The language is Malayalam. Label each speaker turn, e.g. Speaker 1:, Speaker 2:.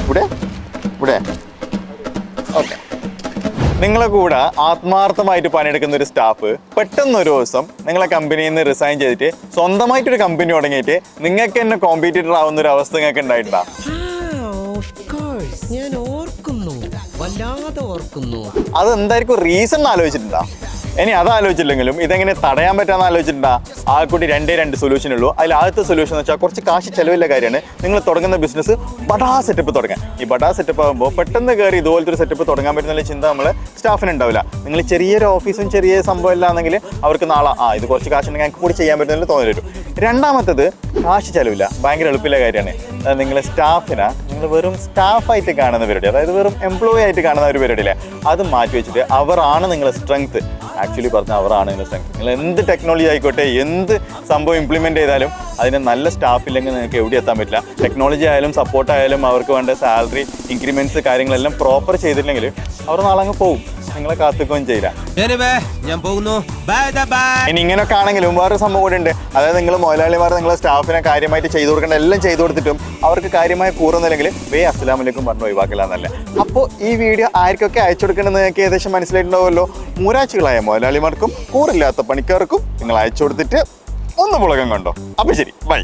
Speaker 1: ഇവിടെ ഇവിടെ ഓക്കെ. നിങ്ങളെ കൂടെ ആത്മാർത്ഥമായിട്ട് പണിയെടുക്കുന്ന ഒരു സ്റ്റാഫ് പെട്ടെന്നൊരു ദിവസം നിങ്ങളെ കമ്പനിയിൽ നിന്ന് റിസൈൻ ചെയ്തിട്ട് സ്വന്തമായിട്ടൊരു കമ്പനി തുടങ്ങിയിട്ട് നിങ്ങൾക്ക് തന്നെ കോമ്പറ്റീറ്റർ ആവുന്ന ഒരു അവസ്ഥ നിങ്ങൾക്ക് ഉണ്ടായിട്ടുണ്ടോ?
Speaker 2: ഞാൻ ഓർക്കുന്നു, വല്ലാതെ ഓർക്കുന്നു.
Speaker 1: അതെന്തായിരിക്കും റീസൺ ആലോചിച്ചിട്ടുണ്ടോ? ഇനി അത് ആലോചിച്ചില്ലെങ്കിലും ഇതെങ്ങനെ തടയാൻ പറ്റാന്ന് ആലോചിച്ചിട്ടുണ്ടാ? ആ കൂടി രണ്ട് സൊല്യൂഷൻ ഉള്ളൂ. അതിൽ ആദ്യത്തെ സൊല്യൂഷൻ എന്ന് വെച്ചാൽ കുറച്ച് കാശ് ചിലവില്ല കാര്യമാണ്. നിങ്ങൾ തുടങ്ങുന്ന ബിസിനസ് ബഡാ സെറ്റപ്പ് തുടങ്ങാം. ഈ ബഡാ സെറ്റപ്പ് ആകുമ്പോൾ പെട്ടെന്ന് കയറി ഇതുപോലത്തെ ഒരു സെറ്റപ്പ് തുടങ്ങാൻ പറ്റുന്ന ചിന്ത നമ്മളെ സ്റ്റാഫിന് ഉണ്ടാവില്ല. നിങ്ങൾ ചെറിയൊരു ഓഫീസും ചെറിയ സംഭവം ഇല്ലാന്നെങ്കിൽ അവർക്ക് നാളെ ഇത് കുറച്ച് കാശുണ്ടെങ്കിൽ ഞങ്ങൾക്ക് കൂടി ചെയ്യാൻ പറ്റുന്നതിൽ തോന്നി വരും. രണ്ടാമത്തത് കാശ് ചിലവില്ല, ഭയങ്കര എളുപ്പമുള്ള കാര്യമാണ്. അതായത് നിങ്ങളെ സ്റ്റാഫിനെ നിങ്ങൾ വെറും സ്റ്റാഫായിട്ട് കാണുന്ന പരിപാടി, അതായത് വെറും എംപ്ലോയി ആയിട്ട് കാണുന്ന ഒരു പരിപാടിയില്ലേ, അത് മാറ്റി വെച്ചിട്ട് അവരാണ് നിങ്ങളുടെ സ്ട്രെങ്ത്. ആക്ച്വലി പറഞ്ഞാൽ അവരാണ് നിങ്ങളുടെ സ്ട്രെങ്ത്. നിങ്ങൾ എന്ത് ടെക്നോളജി ആയിക്കോട്ടെ, എന്ത് സംഭവം ഇംപ്ലിമെൻറ്റ് ചെയ്താലും അതിന് നല്ല സ്റ്റാഫ് ഇല്ലെങ്കിൽ നിങ്ങൾക്ക് എവിടെ എത്താൻ പറ്റില്ല. ടെക്നോളജി ആയാലും സപ്പോർട്ടായാലും അവർക്ക് വേണ്ട സാലറി ഇൻക്രിമെൻറ്റ്സ് കാര്യങ്ങളെല്ലാം പ്രോപ്പർ ചെയ്തിട്ടില്ലെങ്കിൽ അവർ നാളെ അങ്ങ് പോകും, നിങ്ങളെ കാത്തുകയും ചെയ്യില്ല.
Speaker 2: ഞാൻ പോകുന്നു.
Speaker 1: ഇനി ഇങ്ങനെയൊക്കെ ആണെങ്കിലും വേറെ സംഭവം കൂടെ ഉണ്ട്. അതായത് നിങ്ങൾ മുതലാളിമാർ നിങ്ങളെ സ്റ്റാഫിനെ കാര്യമായിട്ട് ചെയ്തു കൊടുക്കേണ്ട എല്ലാം ചെയ്തു കൊടുത്തിട്ടും അവർക്ക് കാര്യമായ കൂറുന്നില്ലെങ്കിൽ അസ്സലാമു അലൈക്കും പറഞ്ഞ് ഒഴിവാക്കലാന്നല്ലേ. അപ്പോൾ ഈ വീഡിയോ ആർക്കൊക്കെ അയച്ചു കൊടുക്കേണ്ടത് നിങ്ങൾക്ക് ഏകദേശം മനസ്സിലായിട്ടുണ്ടാവുമല്ലോ. മൂരാച്ചികളായ മുതലാളിമാർക്കും കൂറില്ലാത്ത പണിക്കാർക്കും നിങ്ങൾ അയച്ചു കൊടുത്തിട്ട് ഒന്ന് പുളകം കണ്ടോ. അപ്പോൾ ശരി, ബൈ.